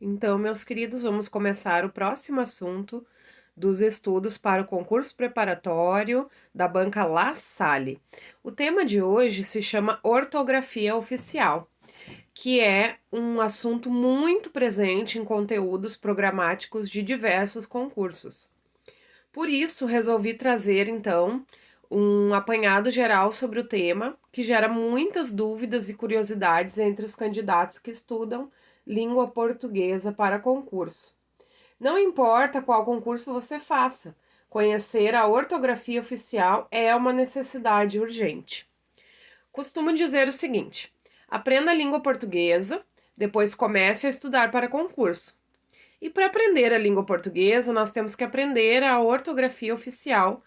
Então, meus queridos, vamos começar o próximo assunto dos estudos para o concurso preparatório da banca La Salle. O tema de hoje se chama ortografia oficial, que é um assunto muito presente em conteúdos programáticos de diversos concursos. Por isso, resolvi trazer então um apanhado geral sobre o tema, que gera muitas dúvidas e curiosidades entre os candidatos que estudam língua portuguesa para concurso. Não importa qual concurso você faça, conhecer a ortografia oficial é uma necessidade urgente. Costumo dizer o seguinte: aprenda a língua portuguesa, depois comece a estudar para concurso. E para aprender a língua portuguesa, nós temos que aprender a ortografia oficial,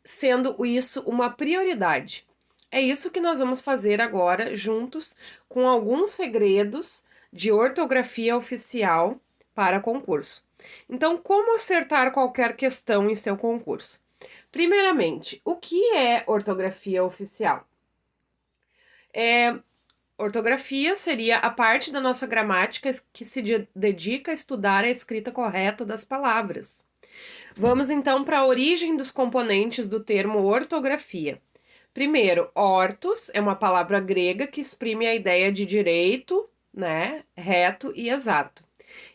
sendo isso uma prioridade. É isso que nós vamos fazer agora, juntos, com alguns segredos de ortografia oficial para concurso. Então, como acertar qualquer questão em seu concurso? Primeiramente, o que é ortografia oficial? Ortografia seria a parte da nossa gramática que se dedica a estudar a escrita correta das palavras. Vamos então para a origem dos componentes do termo ortografia. Primeiro, ortos é uma palavra grega que exprime a ideia de direito, né, reto e exato.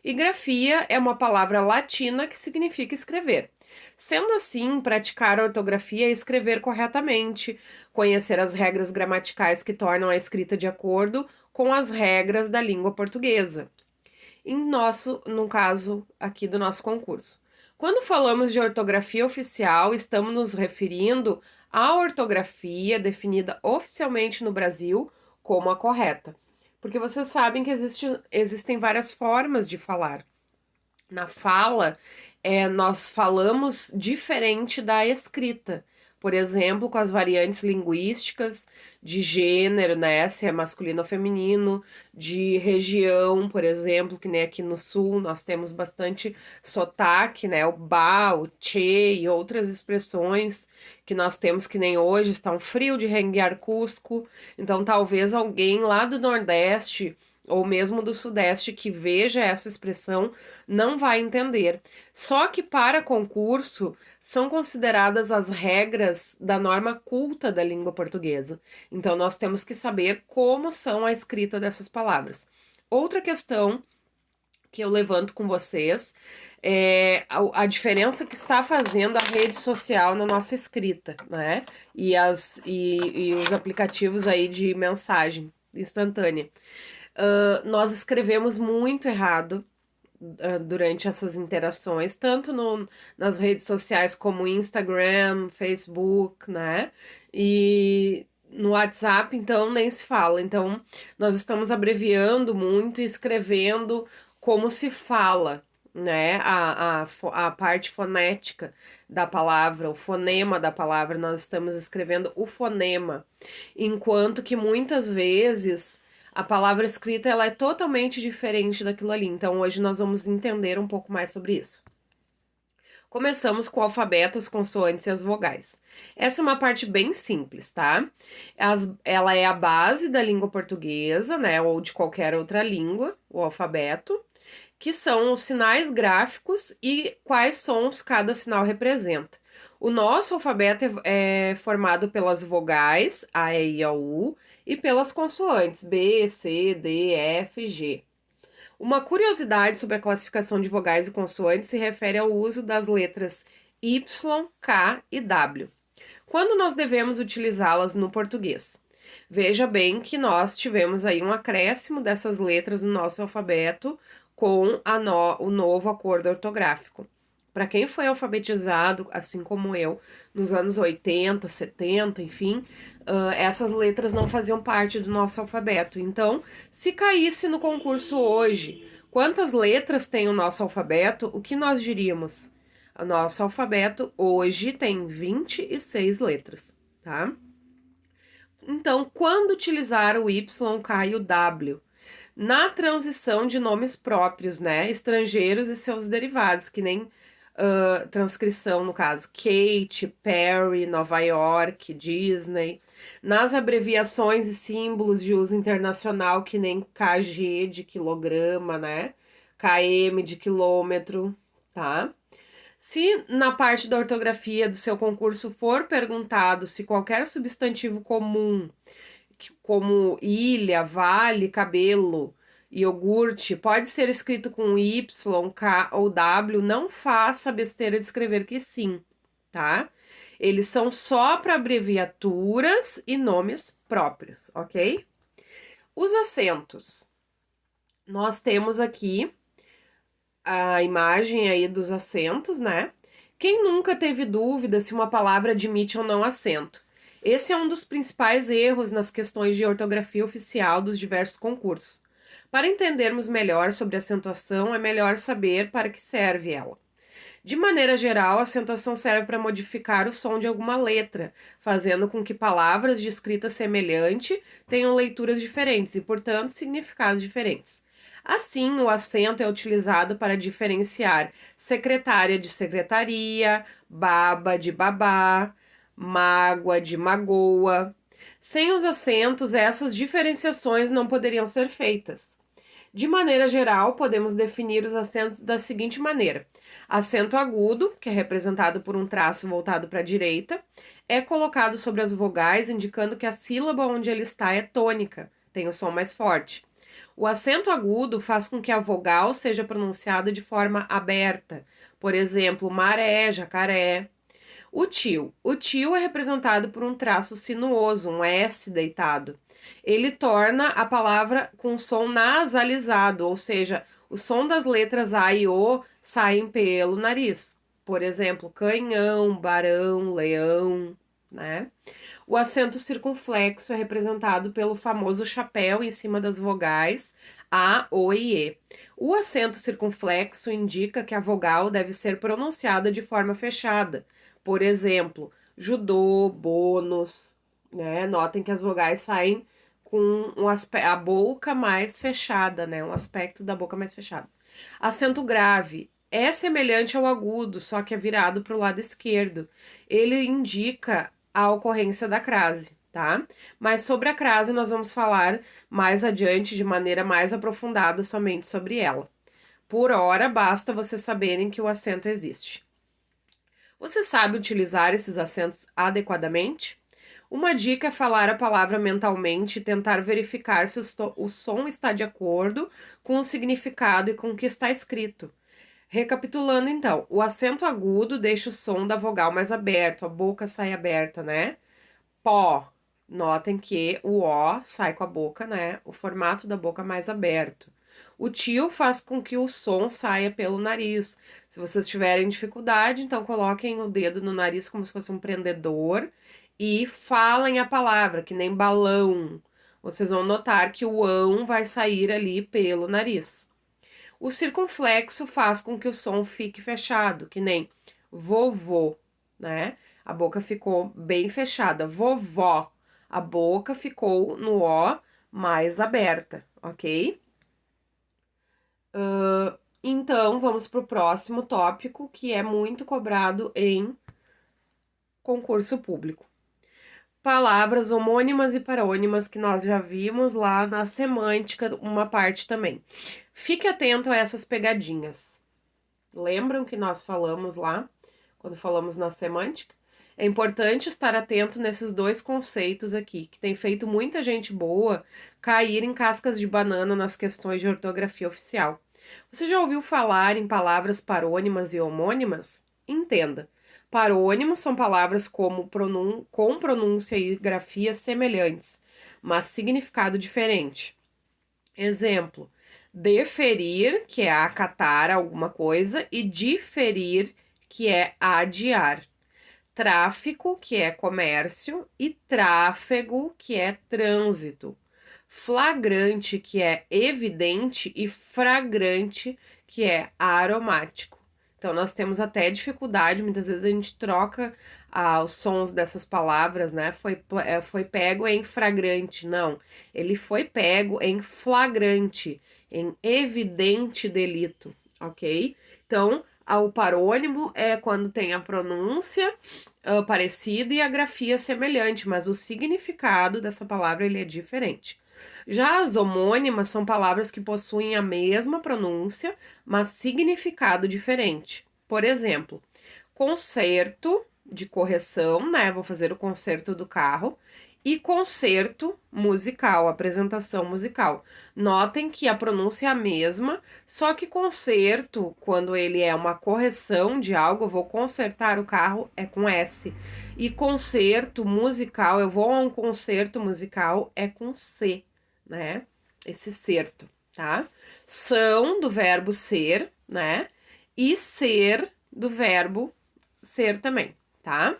E grafia é uma palavra latina que significa escrever. Sendo assim, praticar a ortografia é escrever corretamente, conhecer as regras gramaticais que tornam a escrita de acordo com as regras da língua portuguesa. No caso aqui do nosso concurso. Quando falamos de ortografia oficial, estamos nos referindo à ortografia definida oficialmente no Brasil como a correta. Porque vocês sabem que existem várias formas de falar. Na fala, nós falamos diferente da escrita. Por exemplo, com as variantes linguísticas de gênero, né? Se é masculino ou feminino, de região, por exemplo, que nem aqui no sul nós temos bastante sotaque, né? O ba, o tchê e outras expressões que nós temos que nem hoje, está um frio de renguear Cusco. Então, talvez alguém lá do Nordeste ou mesmo do Sudeste que veja essa expressão não vai entender. Só que para concurso são consideradas as regras da norma culta da língua portuguesa. Então nós temos que saber como são a escrita dessas palavras. Outra questão que eu levanto com vocês é a diferença que está fazendo a rede social na nossa escrita, né? E os aplicativos aí de mensagem instantânea. Nós escrevemos muito errado durante essas interações, tanto nas redes sociais como Instagram, Facebook, né? E no WhatsApp, então, nem se fala. Então, nós estamos abreviando muito e escrevendo como se fala, né? A parte fonética da palavra, o fonema da palavra, nós estamos escrevendo o fonema, enquanto que muitas vezes a palavra escrita ela é totalmente diferente daquilo ali. Então hoje nós vamos entender um pouco mais sobre isso. Começamos com o alfabeto, as consoantes e as vogais. Essa é uma parte bem simples, tá? Ela é a base da língua portuguesa, né? Ou de qualquer outra língua, o alfabeto, que são os sinais gráficos e quais sons cada sinal representa. O nosso alfabeto é formado pelas vogais, A, E, I, O, U, e pelas consoantes B, C, D, F, G. Uma curiosidade sobre a classificação de vogais e consoantes se refere ao uso das letras Y, K e W. Quando nós devemos utilizá-las no português? Veja bem que nós tivemos aí um acréscimo dessas letras no nosso alfabeto com o novo acordo ortográfico. Para quem foi alfabetizado, assim como eu, nos anos 80, 70, enfim, essas letras não faziam parte do nosso alfabeto. Então, se caísse no concurso hoje, quantas letras tem o nosso alfabeto, o que nós diríamos? O nosso alfabeto hoje tem 26 letras, tá? Então, quando utilizar o Y, K e o W? Na transição de nomes próprios, né? Estrangeiros e seus derivados, que nem transcrição, no caso, Kate, Perry, Nova York, Disney. Nas abreviações e símbolos de uso internacional, que nem KG de quilograma, né? km de quilômetro, tá? Se na parte da ortografia do seu concurso for perguntado se qualquer substantivo comum, como ilha, vale, cabelo, iogurte, pode ser escrito com Y, K ou W, não faça a besteira de escrever que sim, tá? Eles são só para abreviaturas e nomes próprios, ok? Os acentos. Nós temos aqui a imagem aí dos acentos, né? Quem nunca teve dúvida se uma palavra admite ou não acento? Esse é um dos principais erros nas questões de ortografia oficial dos diversos concursos. Para entendermos melhor sobre acentuação, é melhor saber para que serve ela. De maneira geral, a acentuação serve para modificar o som de alguma letra, fazendo com que palavras de escrita semelhante tenham leituras diferentes e, portanto, significados diferentes. Assim, o acento é utilizado para diferenciar secretária de secretaria, baba de babá, mágoa de magoa. Sem os acentos, essas diferenciações não poderiam ser feitas. De maneira geral, podemos definir os acentos da seguinte maneira. Acento agudo, que é representado por um traço voltado para a direita, é colocado sobre as vogais, indicando que a sílaba onde ele está é tônica, tem o som mais forte. O acento agudo faz com que a vogal seja pronunciada de forma aberta, por exemplo, maré, jacaré. O tio é representado por um traço sinuoso, um S deitado. Ele torna a palavra com som nasalizado, ou seja, o som das letras A e O saem pelo nariz. Por exemplo, canhão, barão, leão, né? O acento circunflexo é representado pelo famoso chapéu em cima das vogais A, O e E. O acento circunflexo indica que a vogal deve ser pronunciada de forma fechada. Por exemplo, judô, bônus, né? Notem que as vogais saem com a boca mais fechada, né? Um aspecto da boca mais fechado. Acento grave é semelhante ao agudo, só que é virado para o lado esquerdo. Ele indica a ocorrência da crase, tá? Mas sobre a crase nós vamos falar mais adiante de maneira mais aprofundada somente sobre ela. Por hora, basta vocês saberem que o acento existe. Você sabe utilizar esses acentos adequadamente? Uma dica é falar a palavra mentalmente e tentar verificar se o som está de acordo com o significado e com o que está escrito. Recapitulando então, o acento agudo deixa o som da vogal mais aberto, a boca sai aberta, né? Pó. Notem que o O sai com a boca, né? O formato da boca mais aberto. O tio faz com que o som saia pelo nariz. Se vocês tiverem dificuldade, então coloquem o dedo no nariz como se fosse um prendedor e falem a palavra, que nem balão. Vocês vão notar que o ão vai sair ali pelo nariz. O circunflexo faz com que o som fique fechado, que nem vovô, né? A boca ficou bem fechada. Vovó. A boca ficou no O mais aberta, ok? Então, vamos para o próximo tópico, que é muito cobrado em concurso público. Palavras homônimas e parônimas, que nós já vimos lá na semântica, uma parte também. Fique atento a essas pegadinhas. Lembram que nós falamos lá, quando falamos na semântica? É importante estar atento nesses dois conceitos aqui, que tem feito muita gente boa cair em cascas de banana nas questões de ortografia oficial. Você já ouviu falar em palavras parônimas e homônimas? Entenda. Parônimos são palavras com pronúncia e grafia semelhantes, mas significado diferente. Exemplo, deferir, que é acatar alguma coisa, e diferir, que é adiar. Tráfico, que é comércio, e tráfego, que é trânsito. Flagrante, que é evidente, e fragrante, que é aromático. Então, nós temos até dificuldade, muitas vezes a gente troca os sons dessas palavras, né? Foi pego em flagrante, não. Ele foi pego em flagrante, em evidente delito, ok? Então, o parônimo é quando tem a pronúncia parecida e a grafia semelhante, mas o significado dessa palavra ele é diferente. Já as homônimas são palavras que possuem a mesma pronúncia, mas significado diferente. Por exemplo, concerto de correção, né? Vou fazer o concerto do carro. E concerto musical, apresentação musical. Notem que a pronúncia é a mesma, só que concerto, quando ele é uma correção de algo, eu vou consertar o carro, é com S. E concerto musical, eu vou a um concerto musical, é com C, né? Esse certo, tá? São do verbo ser, né? E ser do verbo ser também, tá?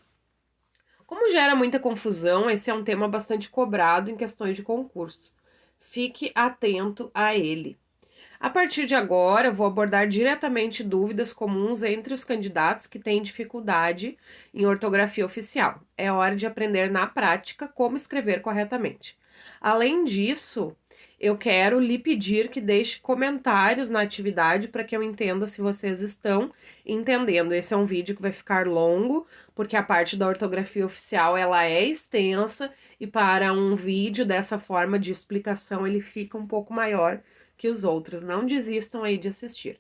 Como gera muita confusão, esse é um tema bastante cobrado em questões de concurso. Fique atento a ele. A partir de agora, eu vou abordar diretamente dúvidas comuns entre os candidatos que têm dificuldade em ortografia oficial. É hora de aprender na prática como escrever corretamente. Além disso, eu quero lhe pedir que deixe comentários na atividade para que eu entenda se vocês estão entendendo. Esse é um vídeo que vai ficar longo, porque a parte da ortografia oficial ela é extensa e para um vídeo dessa forma de explicação ele fica um pouco maior que os outros. Não desistam aí de assistir.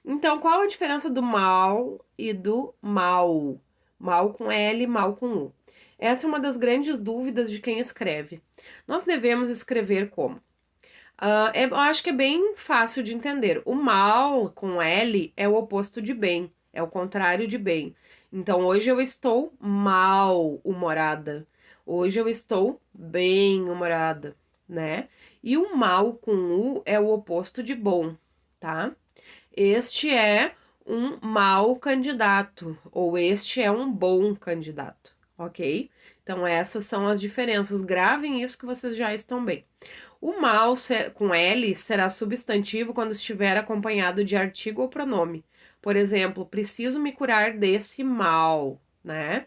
Então, qual a diferença do mal e do mal? Mal com L, mal com U. Essa é uma das grandes dúvidas de quem escreve. Nós devemos escrever como? Eu acho que é bem fácil de entender. O mal com L é o oposto de bem, é o contrário de bem. Então, hoje eu estou mal-humorada. Hoje eu estou bem-humorada, né? E o mal com U é o oposto de bom, tá? Este é um mau candidato, ou este é um bom candidato, ok? Então, essas são as diferenças. Gravem isso que vocês já estão bem. O mal com L será substantivo quando estiver acompanhado de artigo ou pronome. Por exemplo, preciso me curar desse mal, né?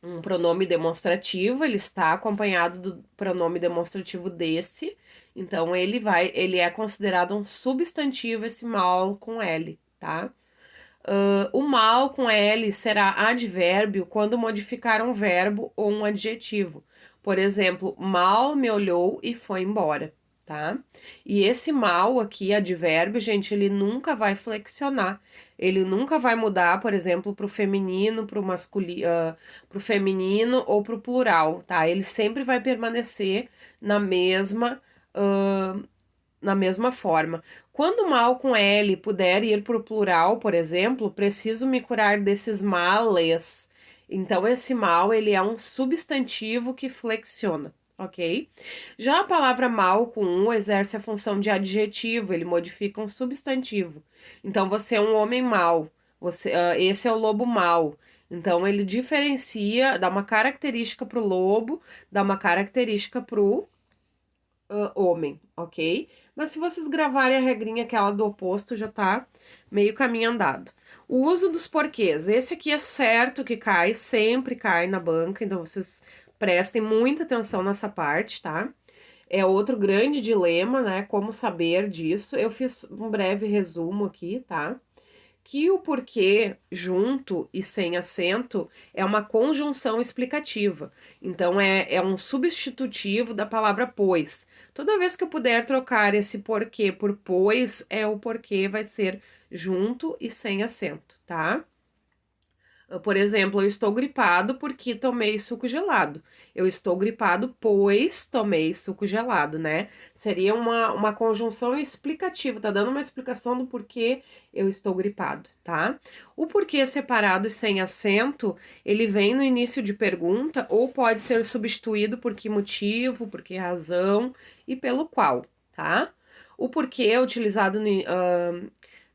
Um pronome demonstrativo, ele está acompanhado do pronome demonstrativo desse, então ele é considerado um substantivo esse mal com L, tá? O mal com L será advérbio quando modificar um verbo ou um adjetivo. Por exemplo, mal me olhou e foi embora, tá? E esse mal aqui, advérbio, gente, ele nunca vai flexionar. Ele nunca vai mudar, por exemplo, para o feminino, para o masculino, para o feminino ou para o plural, tá? Ele sempre vai permanecer na mesma forma. Quando mal com L puder ir para o plural, por exemplo, preciso me curar desses males. Então, esse mal, ele é um substantivo que flexiona, ok? Já a palavra mal com U exerce a função de adjetivo, ele modifica um substantivo. Então, você é um homem mau, esse é o lobo mau. Então, ele diferencia, dá uma característica para o lobo, dá uma característica para o homem, ok? Mas se vocês gravarem a regrinha aquela do oposto, já tá meio caminho andado. O uso dos porquês. Esse aqui é certo que cai, sempre cai na banca, então vocês prestem muita atenção nessa parte, tá? É outro grande dilema, né? Como saber disso. Eu fiz um breve resumo aqui, tá? Que o porquê junto e sem acento é uma conjunção explicativa. Então, é um substitutivo da palavra pois. Toda vez que eu puder trocar esse porquê por pois, o porquê vai ser junto e sem acento, tá? Por exemplo, eu estou gripado porque tomei suco gelado. Eu estou gripado pois tomei suco gelado, né? Seria uma conjunção explicativa, tá dando uma explicação do porquê eu estou gripado, tá? O porquê separado e sem acento, ele vem no início de pergunta ou pode ser substituído por que motivo, por que razão e pelo qual, tá? O porquê é utilizado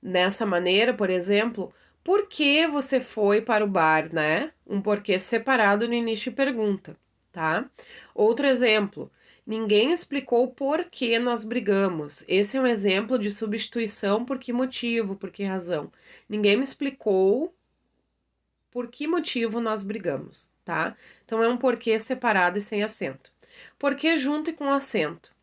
nessa maneira, por exemplo, por que você foi para o bar, né? Um porquê separado no início de pergunta, tá? Outro exemplo, ninguém explicou por que nós brigamos. Esse é um exemplo de substituição por que motivo, por que razão. Ninguém me explicou por que motivo nós brigamos, tá? Então é um porquê separado e sem acento. Porquê junto e com acento.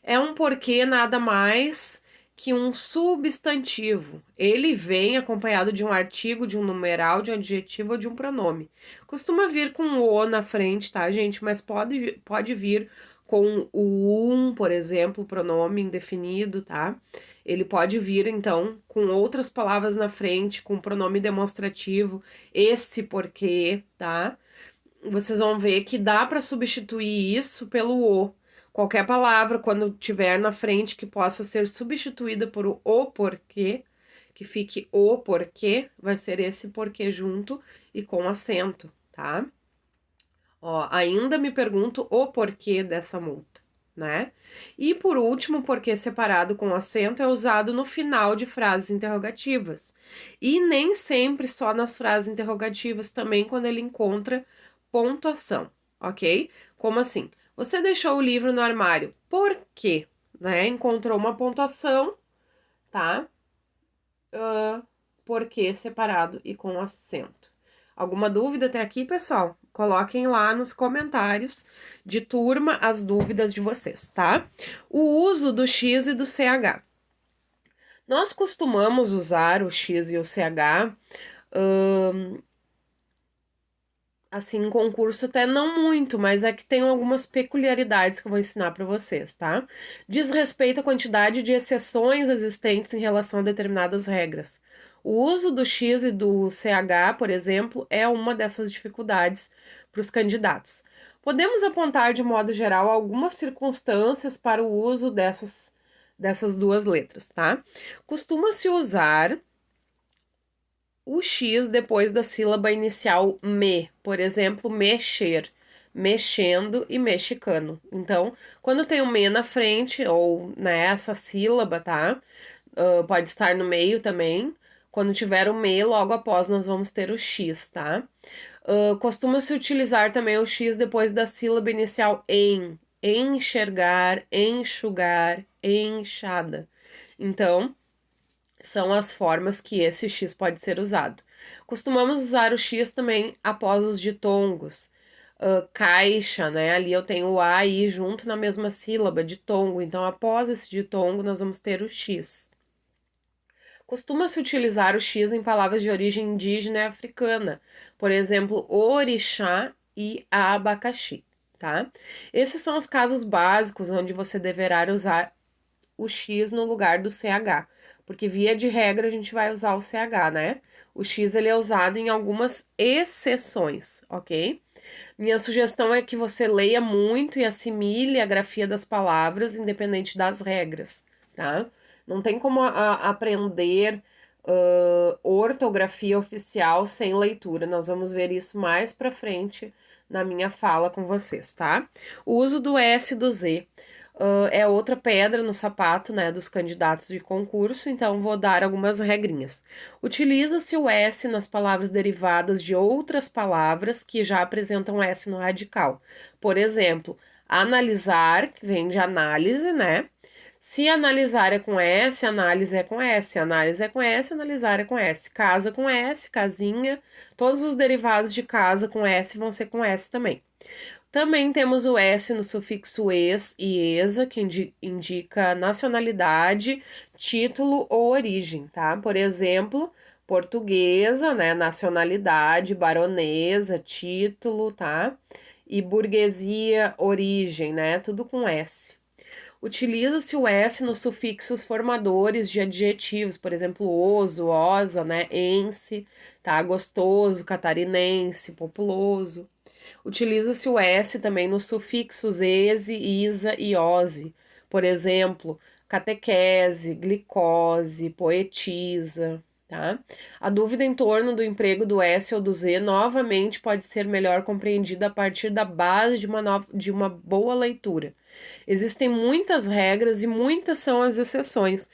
É um porquê nada mais que um substantivo. Ele vem acompanhado de um artigo, de um numeral, de um adjetivo ou de um pronome. Costuma vir com o na frente, tá, gente? Mas pode vir com o por exemplo, pronome indefinido, tá? Ele pode vir, então, com outras palavras na frente, com pronome demonstrativo, esse porque, tá? Vocês vão ver que dá para substituir isso pelo o. Qualquer palavra, quando tiver na frente, que possa ser substituída por o porquê, que fique o porquê, vai ser esse porquê junto e com acento, tá? Ó, ainda me pergunto o porquê dessa multa, né? E por último, o porquê separado com acento é usado no final de frases interrogativas. E nem sempre só nas frases interrogativas, também quando ele encontra pontuação, ok? Como assim? Você deixou o livro no armário. Por quê? Né? Encontrou uma pontuação, tá? Porquê separado e com acento. Alguma dúvida até aqui, pessoal? Coloquem lá nos comentários de turma as dúvidas de vocês, tá? O uso do X e do CH. Nós costumamos usar o X e o CH, assim, em concurso até não muito, mas é que tem algumas peculiaridades que eu vou ensinar para vocês, tá? Diz respeito à quantidade de exceções existentes em relação a determinadas regras. O uso do X e do CH, por exemplo, é uma dessas dificuldades para os candidatos. Podemos apontar, de modo geral, algumas circunstâncias para o uso dessas duas letras, tá? Costuma-se usar o X depois da sílaba inicial me, por exemplo, mexer, mexendo e mexicano. Então, quando tem o me na frente, ou nessa sílaba, tá? Pode estar no meio também. Quando tiver o me, logo após nós vamos ter o X, tá? Costuma-se utilizar também o X depois da sílaba inicial em, enxergar, enxugar, enxada. Então, são as formas que esse X pode ser usado. Costumamos usar o X também após os ditongos. Caixa, né? Ali eu tenho o A e I junto na mesma sílaba, ditongo. Então, após esse ditongo, nós vamos ter o X. Costuma-se utilizar o X em palavras de origem indígena e africana. Por exemplo, orixá e abacaxi, tá? Esses são os casos básicos onde você deverá usar o X no lugar do CH. Porque via de regra a gente vai usar o CH, né? O X ele é usado em algumas exceções, ok? Minha sugestão é que você leia muito e assimile a grafia das palavras, independente das regras, tá? Não tem como aprender ortografia oficial sem leitura. Nós vamos ver isso mais pra frente na minha fala com vocês, tá? O uso do S e do Z. É outra pedra no sapato, né, dos candidatos de concurso, então vou dar algumas regrinhas. Utiliza-se o S nas palavras derivadas de outras palavras que já apresentam S no radical. Por exemplo, analisar, que vem de análise, né? Se analisar é com S, análise é com S, análise é com S, analisar é com S. Casa com S, casinha, todos os derivados de casa com S vão ser com S também. Também temos o S no sufixo es e esa, que indica nacionalidade, título ou origem, tá? Por exemplo, portuguesa, né? Nacionalidade, baronesa, título, tá? E burguesia, origem, né? Tudo com S. Utiliza-se o S nos sufixos formadores de adjetivos, por exemplo, oso, osa, né? Ense, tá? Gostoso, catarinense, populoso. Utiliza-se o S também nos sufixos ese, isa e ose. Por exemplo, catequese, glicose, poetisa, tá? A dúvida em torno do emprego do S ou do Z novamente pode ser melhor compreendida a partir da base de uma boa leitura. Existem muitas regras e muitas são as exceções.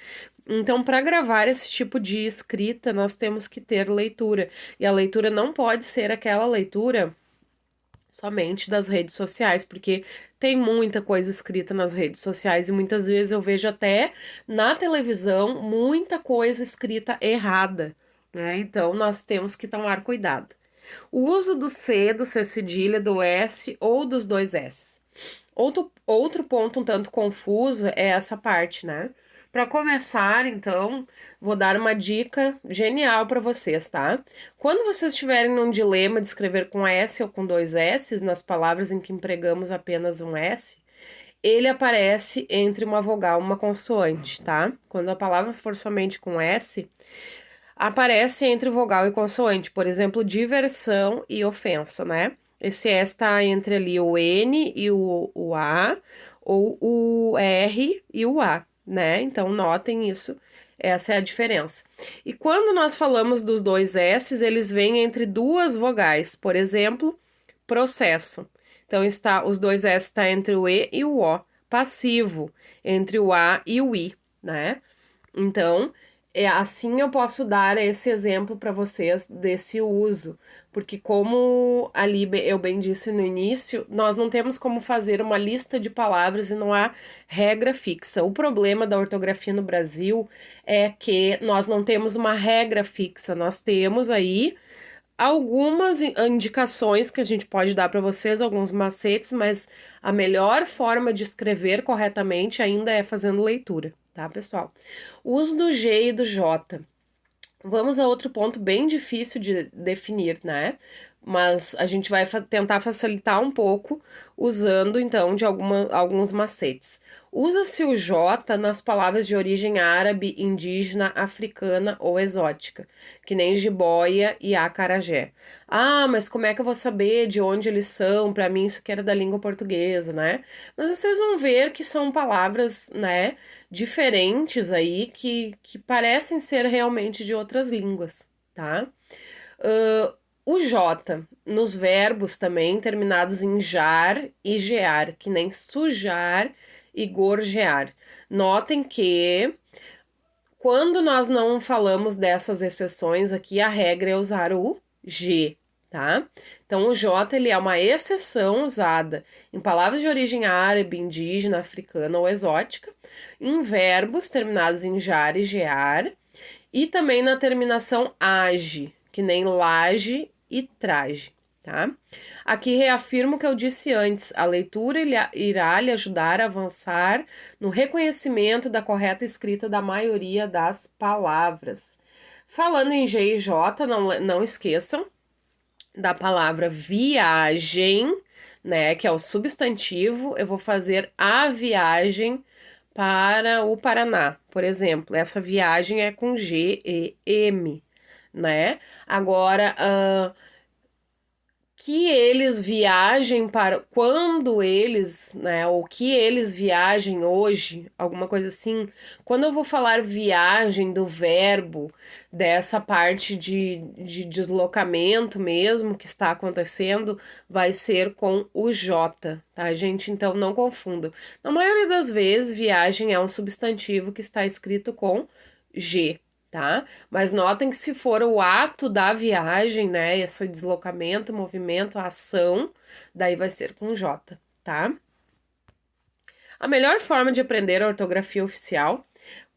Então, para gravar esse tipo de escrita, nós temos que ter leitura. E a leitura não pode ser aquela leitura somente das redes sociais, porque tem muita coisa escrita nas redes sociais e muitas vezes eu vejo até na televisão muita coisa escrita errada, né? Então nós temos que tomar cuidado. O uso do C, do C cedilha, do S ou dos dois S. Outro ponto um tanto confuso é essa parte, né? Para começar, então, vou dar uma dica genial para vocês, tá? Quando vocês estiverem num dilema de escrever com S ou com dois S nas palavras em que empregamos apenas um S, ele aparece entre uma vogal e uma consoante, tá? Quando a palavra for somente com S, aparece entre vogal e consoante. Por exemplo, diversão e ofensa, né? Esse S está entre ali o N e o A, ou o R e o A, né? Então, notem isso. Essa é a diferença. E quando nós falamos dos dois S's, eles vêm entre duas vogais. Por exemplo, processo. Então, os dois S está entre o E e o O. Passivo, entre o A e o I, né? Então, assim eu posso dar esse exemplo para vocês desse uso, porque como ali eu bem disse no início, nós não temos como fazer uma lista de palavras e não há regra fixa. O problema da ortografia no Brasil é que nós não temos uma regra fixa, nós temos aí algumas indicações que a gente pode dar para vocês, alguns macetes, mas a melhor forma de escrever corretamente ainda é fazendo leitura, tá, pessoal? O uso do G e do J. Vamos a outro ponto bem difícil de definir, né? Mas a gente vai tentar facilitar um pouco usando, então, de alguns macetes. Usa-se o J nas palavras de origem árabe, indígena, africana ou exótica, que nem jiboia e acarajé. Ah, mas como é que eu vou saber de onde eles são? Para mim, isso que era da língua portuguesa, né? Mas vocês vão ver que são palavras, né, diferentes aí que parecem ser realmente de outras línguas, tá? O J nos verbos também terminados em jar e gear, que nem sujar e gorjear. Notem que quando nós não falamos dessas exceções aqui, a regra é usar o G, tá? Então, o J ele é uma exceção usada em palavras de origem árabe, indígena, africana ou exótica, em verbos terminados em jar e gear, e também na terminação age, que nem laje e traje, tá? Aqui reafirmo o que eu disse antes, a leitura irá lhe ajudar a avançar no reconhecimento da correta escrita da maioria das palavras. Falando em G e J, não esqueçam da palavra viagem, né, que é o substantivo. Eu vou fazer a viagem para o Paraná, por exemplo. Essa viagem é com G e M, né? Agora, que eles viajem para quando eles, né, ou que eles viajem hoje, alguma coisa assim. Quando eu vou falar viagem do verbo, dessa parte de deslocamento mesmo que está acontecendo, vai ser com o J, tá, gente? Então não confundam. Na maioria das vezes, viagem é um substantivo que está escrito com G. Tá? Mas notem que se for o ato da viagem, né, esse deslocamento, movimento, ação, daí vai ser com J, tá? A melhor forma de aprender a ortografia oficial,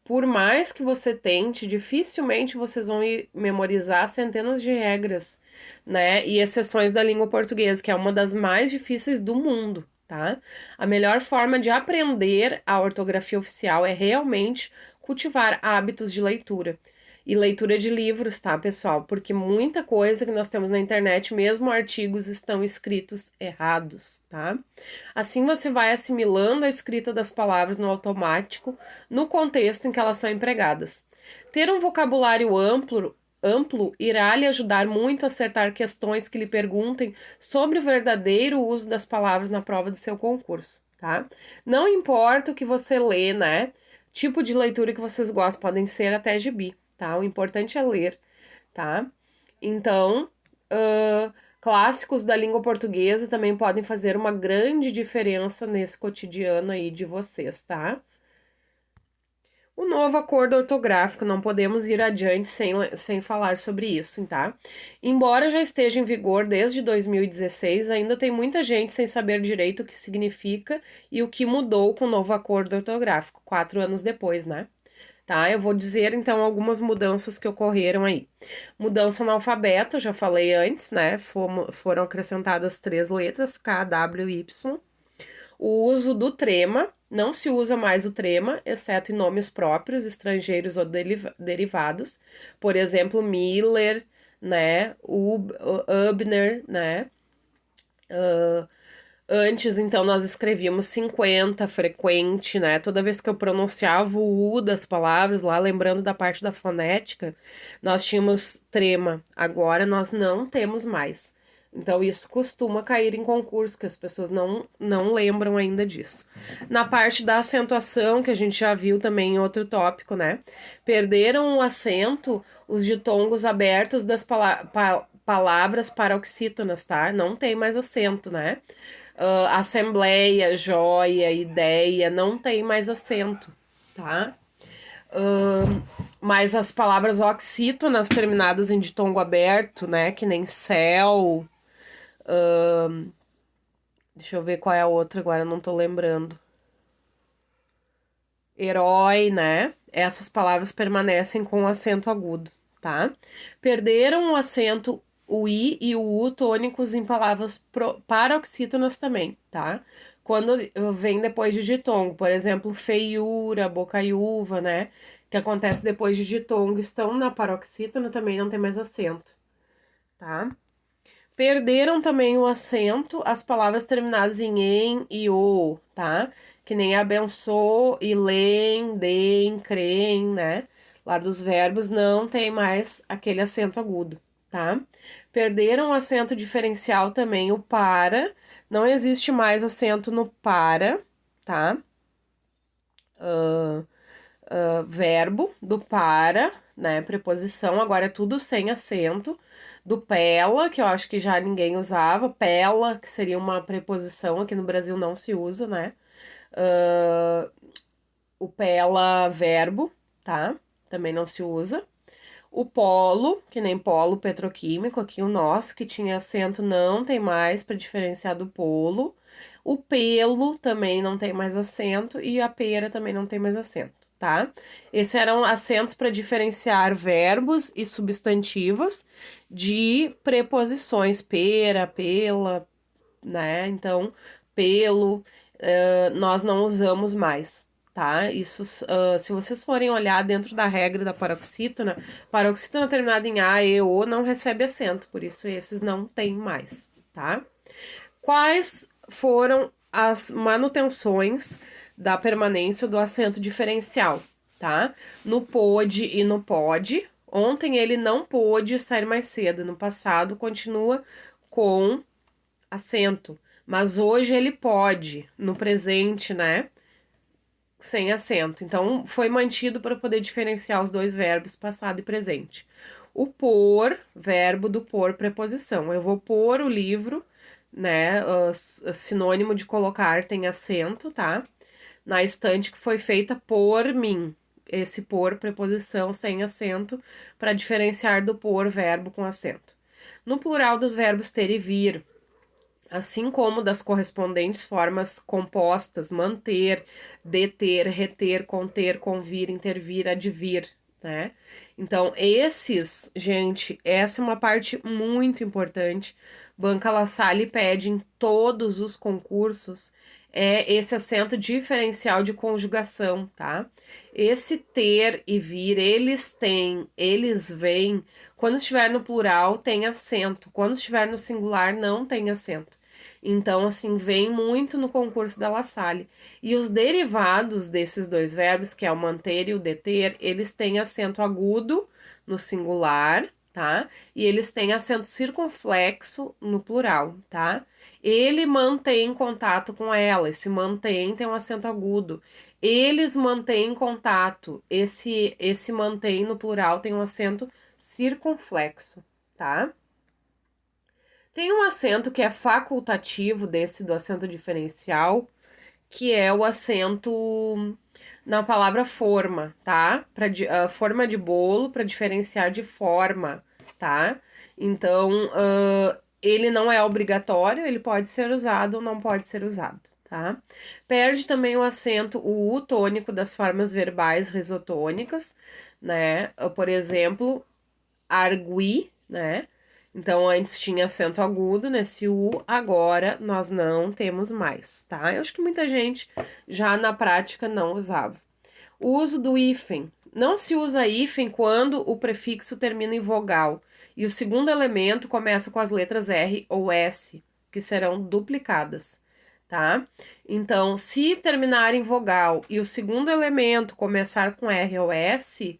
por mais que você tente, dificilmente vocês vão memorizar centenas de regras, né, e exceções da língua portuguesa, que é uma das mais difíceis do mundo, tá? A melhor forma de aprender a ortografia oficial é realmente cultivar hábitos de leitura. E leitura de livros, tá, pessoal? Porque muita coisa que nós temos na internet, mesmo artigos, estão escritos errados, tá? Assim você vai assimilando a escrita das palavras no automático, no contexto em que elas são empregadas. Ter um vocabulário amplo irá lhe ajudar muito a acertar questões que lhe perguntem sobre o verdadeiro uso das palavras na prova do seu concurso, tá? Não importa o que você lê, né? Tipo de leitura que vocês gostam, podem ser até gibi, tá? O importante é ler, tá? Então, clássicos da língua portuguesa também podem fazer uma grande diferença nesse cotidiano aí de vocês, tá? O novo acordo ortográfico, não podemos ir adiante sem falar sobre isso, tá? Embora já esteja em vigor desde 2016, ainda tem muita gente sem saber direito o que significa e o que mudou com o novo acordo ortográfico, 4 anos depois, né? Tá? Eu vou dizer, então, algumas mudanças que ocorreram aí. Mudança no alfabeto, já falei antes, né? Foram acrescentadas 3 letras, K, W e Y. O uso do trema, não se usa mais o trema, exceto em nomes próprios, estrangeiros ou derivados. Por exemplo, Miller, né? Ubner, né? Antes, então, nós escrevíamos 50 frequente, né? Toda vez que eu pronunciava o U das palavras, lá lembrando da parte da fonética, nós tínhamos trema. Agora nós não temos mais. Então, isso costuma cair em concurso, que as pessoas não lembram ainda disso. Na parte da acentuação, que a gente já viu também em outro tópico, né? Perderam o acento os ditongos abertos das palavras paroxítonas, tá? Não tem mais acento, né? Assembleia, joia, ideia, não tem mais acento, tá? Mas as palavras oxítonas terminadas em ditongo aberto, né? Que nem céu. Deixa eu ver qual é a outra agora, não tô lembrando. Herói, né? Essas palavras permanecem com o acento agudo, tá? Perderam o acento o I e o U tônicos em palavras paroxítonas também, tá? Quando vem depois de ditongo, por exemplo, feiura, bocaiúva, né? Que acontece depois de ditongo, estão na paroxítona, também não tem mais acento, tá? Perderam também o acento as palavras terminadas em e o, tá? Que nem abençoe, e lem, dem, creem, né? Lá dos verbos não tem mais aquele acento agudo, tá? Perderam o acento diferencial também o para. Não existe mais acento no para, tá? Verbo do para, né? Preposição, agora é tudo sem acento. Do pela, que eu acho que já ninguém usava. Pela, que seria uma preposição, aqui no Brasil não se usa, né? O pela, verbo, tá? Também não se usa. O polo, que nem polo petroquímico, aqui o nosso, que tinha acento, não tem mais para diferenciar do polo. O pelo também não tem mais acento e a pera também não tem mais acento, tá? Esses eram acentos para diferenciar verbos e substantivos de preposições, pera, pela, né? Então, pelo, nós não usamos mais, tá? Isso, se vocês forem olhar dentro da regra da paroxítona terminada em A, E, O não recebe acento, por isso esses não tem mais, tá? Quais foram as manutenções da permanência do acento diferencial, tá? No pôde e no pode. Ontem ele não pôde sair mais cedo, no passado continua com acento, mas hoje ele pode, no presente, né? Sem acento. Então, foi mantido para poder diferenciar os dois verbos, passado e presente. O pôr, verbo do pôr, preposição. Eu vou pôr o livro, né? Sinônimo de colocar tem acento, tá? Na estante que foi feita por mim. Esse pôr, preposição sem acento, para diferenciar do pôr, verbo com acento. No plural dos verbos ter e vir, assim como das correspondentes formas compostas, manter, deter, reter, conter, convir, intervir, advir, né? Então, gente, essa é uma parte muito importante. Banca La Salle pede em todos os concursos esse acento diferencial de conjugação, tá? Esse ter e vir, eles têm, eles vêm. Quando estiver no plural, tem acento. Quando estiver no singular, não tem acento. Então, assim, vem muito no concurso da La Salle. E os derivados desses dois verbos, que é o manter e o deter, eles têm acento agudo no singular, tá? E eles têm acento circunflexo no plural, tá? Ele mantém contato com ela, esse mantém tem um acento agudo. Eles mantêm contato, esse mantém no plural tem um acento circunflexo, tá? Tem um acento que é facultativo desse do acento diferencial, que é o acento na palavra forma, tá? Forma de bolo para diferenciar de forma, tá? Então, ele não é obrigatório, ele pode ser usado ou não pode ser usado, tá? Perde também o acento, o U tônico das formas verbais risotônicas, né? Por exemplo, argui, né? Então, antes tinha acento agudo nesse U, agora nós não temos mais, tá? Eu acho que muita gente já na prática não usava. O uso do hífen. Não se usa hífen quando o prefixo termina em vogal e o segundo elemento começa com as letras R ou S, que serão duplicadas, tá? Então, se terminar em vogal e o segundo elemento começar com R ou S,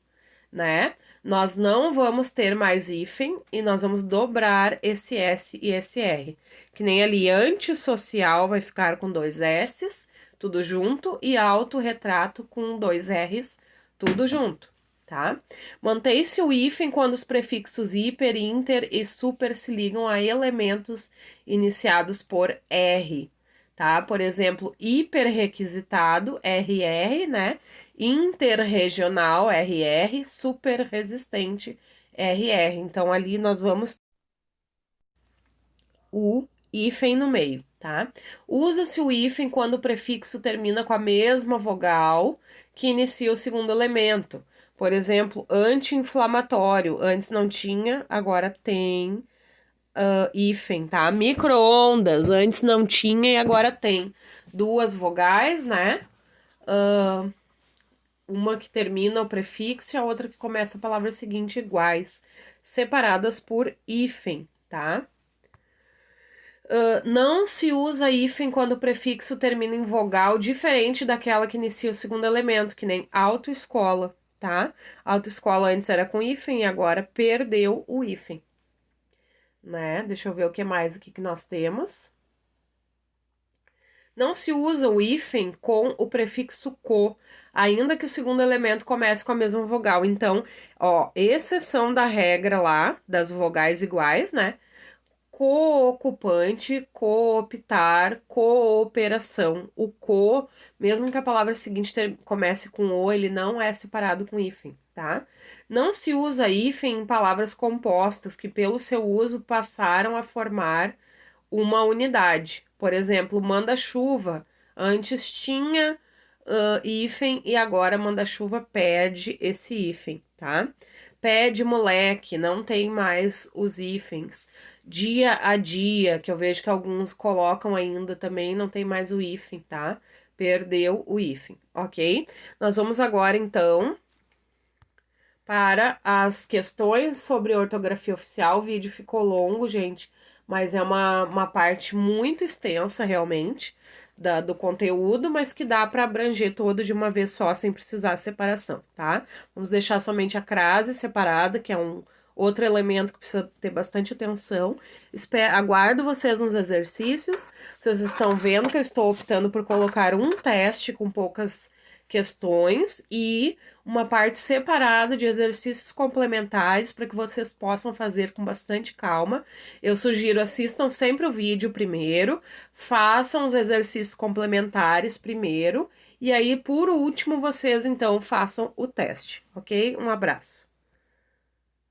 né? Nós não vamos ter mais hífen e nós vamos dobrar esse S e esse R. Que nem ali, antissocial vai ficar com 2 S's, tudo junto, e autorretrato com 2 R's, tudo junto, tá? Mantém-se o hífen quando os prefixos hiper, inter e super se ligam a elementos iniciados por R, tá? Por exemplo, hiperrequisitado, RR, né? Interregional, RR, super resistente, RR. Então, ali nós vamos o hífen no meio, tá? Usa-se o hífen quando o prefixo termina com a mesma vogal que inicia o segundo elemento. Por exemplo, anti-inflamatório. Antes não tinha, agora tem hífen, tá? Micro-ondas. Antes não tinha e agora tem. Duas vogais, né? Uma que termina o prefixo e a outra que começa a palavra seguinte iguais, separadas por hífen, tá? Não se usa hífen quando o prefixo termina em vogal diferente daquela que inicia o segundo elemento, que nem autoescola, tá? Autoescola antes era com hífen e agora perdeu o hífen, né? Deixa eu ver o que mais aqui que nós temos. Não se usa o hífen com o prefixo co, ainda que o segundo elemento comece com a mesma vogal. Então, ó, exceção da regra lá, das vogais iguais, né? Co-ocupante, cooptar, cooperação. O co, mesmo que a palavra seguinte comece com o, ele não é separado com hífen, tá? Não se usa hífen em palavras compostas que, pelo seu uso, passaram a formar uma unidade. Por exemplo, manda-chuva. Antes tinha hífen e agora manda-chuva perde esse hífen, tá? Pede moleque, não tem mais os hífens. Dia a dia, que eu vejo que alguns colocam ainda também, não tem mais o hífen, tá? Perdeu o hífen, ok? Nós vamos agora, então, para as questões sobre ortografia oficial. O vídeo ficou longo, gente, mas é uma parte muito extensa, realmente, do conteúdo, mas que dá para abranger todo de uma vez só, sem precisar de separação, tá? Vamos deixar somente a crase separada, que é um outro elemento que precisa ter bastante atenção. Aguardo vocês nos exercícios. Vocês estão vendo que eu estou optando por colocar um teste com poucas questões e uma parte separada de exercícios complementares para que vocês possam fazer com bastante calma. Eu sugiro, assistam sempre o vídeo primeiro, façam os exercícios complementares primeiro, e aí, por último, vocês então façam o teste, ok? Um abraço.